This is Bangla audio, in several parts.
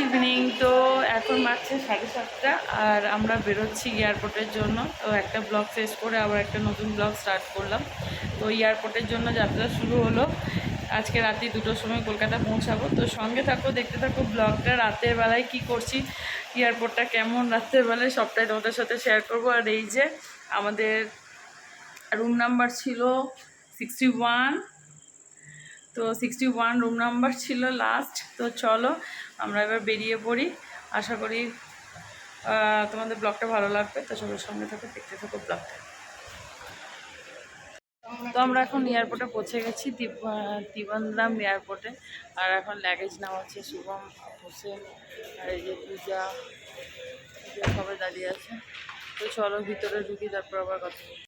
ইভিনিং। তো এখন বাজছে 7:30 আর আমরা বেরোচ্ছি এয়ারপোর্টের জন্য। তো একটা ব্লগ শেষ করে আবার একটা নতুন ব্লগ স্টার্ট করলাম। তো এয়ারপোর্টের জন্য যাত্রা শুরু হলো। আজকে রাত্রি 2টোর সময় কলকাতা পৌঁছাবো। তো সঙ্গে থাকো, দেখতে থাকো ব্লগটা। রাতের বেলায় কি করছি, এয়ারপোর্টটা কেমন রাতের বেলায়, সবটাই তোমাদের সাথে শেয়ার করবো। আর এই যে আমাদের রুম নাম্বার ছিল 61। তো 61 রুম নাম্বার ছিল লাস্ট। তো চলো আমরা এবার বেরিয়ে পড়ি। আশা করি তোমাদের ব্লগটা ভালো লাগবে। তো সবার সঙ্গে থাকো, দেখতে থাকো ব্লগটা। তো আমরা এখন এয়ারপোর্টে পৌঁছে গেছি, ত্রিবান্দ্রাম এয়ারপোর্টে। আর এখন লাগেজ নামাচ্ছে শুভম, হোসেন আর এই যে পূজা সবাই দাঁড়িয়ে আছে। তো চলো ভিতরে ঢুকি, তারপর আবার কথা বলি।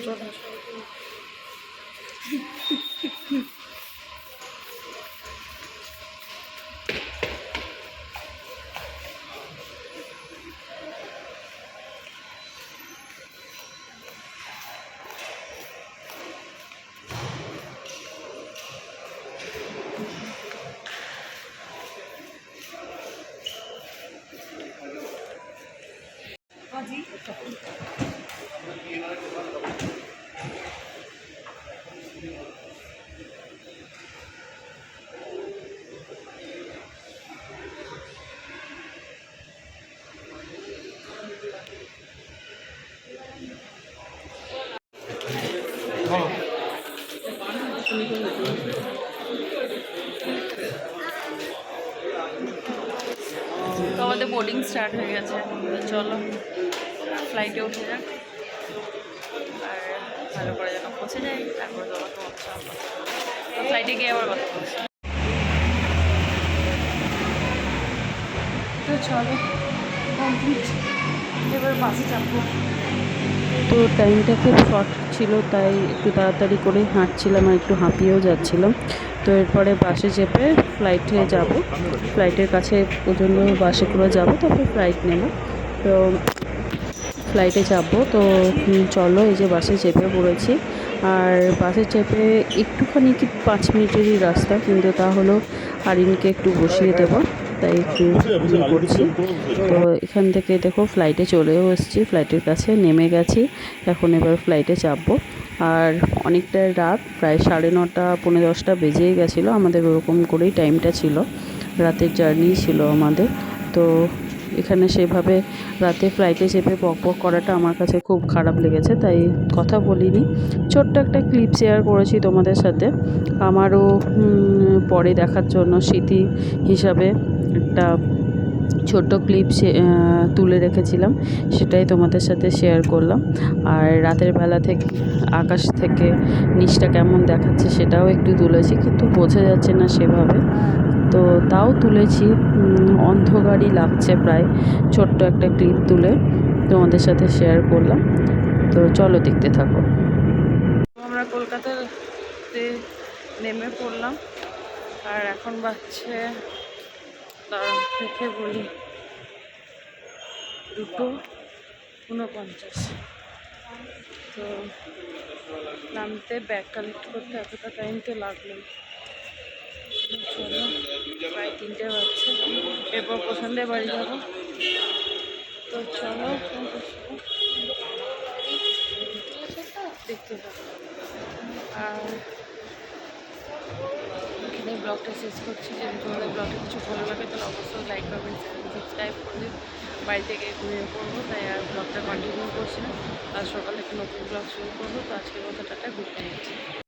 চলো তো আমাদের বোর্ডিং স্টার্ট হয়ে গেছে। চলো ফ্লাইটে উঠে যাক, আর ভালো করে যেন পৌঁছে যাই, তারপরে তোমাকে ফ্লাইটে গিয়ে আবার কথা বলছি। তো চলো কমপ্লিট, এবার বাসে চাপবো। তো টাইমটা খুব শর্ট ছিল, তাই একটু তাড়াতাড়ি করে হাঁটছিলাম আর একটু হাঁপিয়েও যাচ্ছিলাম। তো এরপরে বাসে চেপে ফ্লাইটে যাব, ফ্লাইটের কাছে পর্যন্ত বাসে করে যাব, তারপর ফ্লাইট নেব। তো ফ্লাইটে চাপবো। তো চলো এই যে বাসে চেপে পড়েছি। আর বাসে চেপে একটুখানি 5 মিনিটেরই রাস্তা, কিন্তু তা হলেও আরিনকে একটু বসিয়ে দেবো, তাই একটু করছি। তো এখান থেকে দেখো ফ্লাইটে চলেও এসেছি, ফ্লাইটের কাছে নেমে গেছি। এখন এবার ফ্লাইটে চাপবো। আর অনেকটা রাত, প্রায় 9:30 10:30 বেজেই গেছিলো আমাদের, ওরকম করেই টাইমটা ছিল। রাতের জার্নি ছিল আমাদের। তো এখানে সেভাবে রাতে ফ্লাইটে চেপে বকবক করাটা আমার কাছে খুব খারাপ লেগেছে, তাই কথা বলিনি। ছোট্ট একটা ক্লিপ শেয়ার করেছি তোমাদের সাথে, আমারও পরে দেখার জন্য স্মৃতি হিসাবে একটা ছোট্ট ক্লিপ তুলে রেখেছিলাম, সেটাই তোমাদের সাথে শেয়ার করলাম। আর রাতের বেলা থেকে আকাশ থেকে নিচটা কেমন দেখাচ্ছে সেটাও একটু তুলেছি, কিন্তু বোঝা যাচ্ছে না সেভাবে, তো তাও তুলেছি। অন্ধকারই লাগছে প্রায়, ছোট্ট একটা ক্লিপ তুলে তোমাদের সাথে শেয়ার করলাম। তো চলো দেখতে থাকো। আমরা কলকাতাতে নেমে পড়লাম, আর এখন বাজছে দেখে বলি 2:49। তো নামতে ব্যাগ কালেক্ট করতে এতটা টাইম তো লাগলো। চলো প্রায় 3টে বাজছে, এরপর পছন্দের বাড়ি যাবো। তো চলো দেখতে থাকো। আর এখানে ব্লগটা শেষ করছি। যদি তোমাদের ব্লগে কিছু ভালো লাগে তাহলে অবশ্যই লাইক করবেন, চ্যানেল সাবস্ক্রাইব করবে। বাড়ি থেকে ঘুমিয়ে পড়বো, তাই আর ব্লগটা কন্টিনিউ করছি না। আর সকালে একটা নতুন ব্লগ শুরু করবো। তো আজকের মতো টাটা, গুড নাইট।